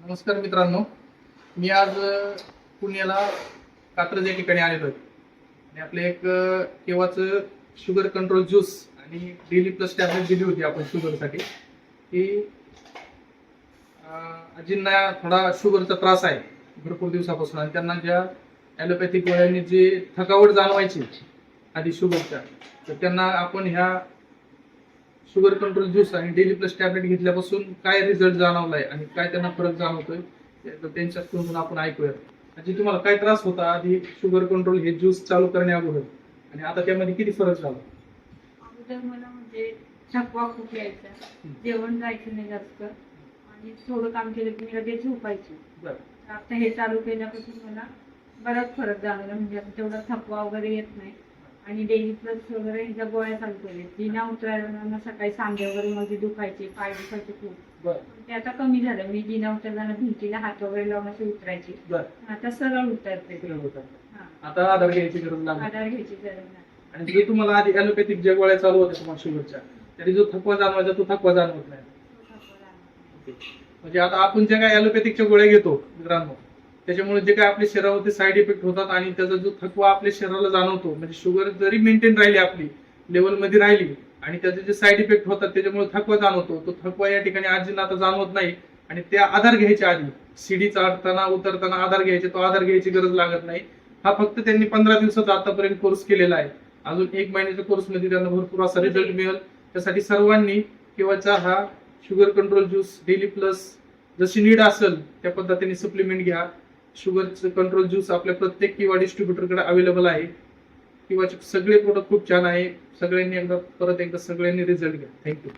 नमस्कार मित्रांनो, मी आज पुण्याला कात्रज या ठिकाणी आलेलो आहे आणि आपले एक केव्हाचं शुगर कंट्रोल ज्यूस आणि डेली प्लस टॅबलेट दिली होती आपण शुगरसाठी. की आजींना थोडा शुगरचा त्रास आहे भरपूर दिवसापासून आणि त्यांना ज्या ॲलोपॅथिक गोळ्यांनी जी थकावट जाणवायची आधी शुगरच्या, तर त्यांना आपण ह्या शुगर कंट्रोल ज्यूस आणि डेली प्लस टॅबलेट घेतल्यापासून काय रिझल्ट जाणवलाय आणि काय त्यांना फरक जाणवतोय तर त्यांच्याकडून आपण ऐकूया. आजी, तुम्हाला काय त्रास होता आधी शुगर कंट्रोल हे ज्यूस चालू करण्या अगोदर आणि आता त्यामध्ये किती फरक झाला? अगोदर मला म्हणजे थकवा खूप यायचा, जेवण जायचं नाही जास्त आणि थोडं काम केलं की मी लगेच झोपायची. आता हे चालू केल्यापासून मला बराच फरक जाणवला, म्हणजे आता तेवढा थकवा वगैरे येत नाही. आणि डेली प्लस वगैरे ह्याच्या गोळ्या चालू केल्या. जिना उतरायला सकाळी सांधे वगैरे मध्ये दुखायचे, पाय दुखायचे खूप, ते आता कमी झालं. मी जिना उतरताना भिंतीला हात वगैरे लावून असे उतरायचे, आता सरळ उतरते. आता आधार घ्यायची गरज नाही, आधार घ्यायची गरज नाही. आणि जो तुम्हाला आधी ॲलोपॅथिक ज्या गोळ्या चालू होत्या तुम्हाला शुगरच्या, तरी जो थकवा जाणवायचा तो थकवा जाणवत नाही. म्हणजे आता आपण ज्या काय ॲलोपॅथिकच्या गोळ्या घेतो मित्रांनो, त्याच्यामुळे जे काय आपल्या शरीरावरती साईड इफेक्ट होतात आणि त्याचा जो थकवा आपल्या शरीराला जाणवतो, म्हणजे शुगर जरी मेंटेन राहिली आपली लेवल मध्ये राहिली आणि त्याचे जे साईड इफेक्ट होतात त्याच्यामुळे थकवा जाणवतो, तो थकवा या ठिकाणी आजींना आता जाणवत नाही. आणि त्या आधार घ्यायच्या आधी सीडी चढताना उतरताना आधार घ्यायचे, तो आधार घ्यायची गरज लागत नाही. हा फक्त त्यांनी 15 दिवसाचा आतापर्यंत कोर्स केलेला आहे. अजून 1 महिन्याच्या कोर्स मध्ये त्यांना भरपूर असा रिझल्ट मिळेल. त्यासाठी सर्वांनी किंवाचा हा sugar control juice daily plus जशी नीड असेल त्या पद्धतीने सप्लिमेंट घ्या. शुगर कंट्रोल ज्यूस आपल्या प्रत्येक किंवा डिस्ट्रीब्युटरकडे अवेलेबल आहे. किंवा सगळे प्रोडक्ट खूप छान आहे. सगळ्यांनी परत एकदा सगळ्यांनी रिझल्ट घ्या. थँक्यू.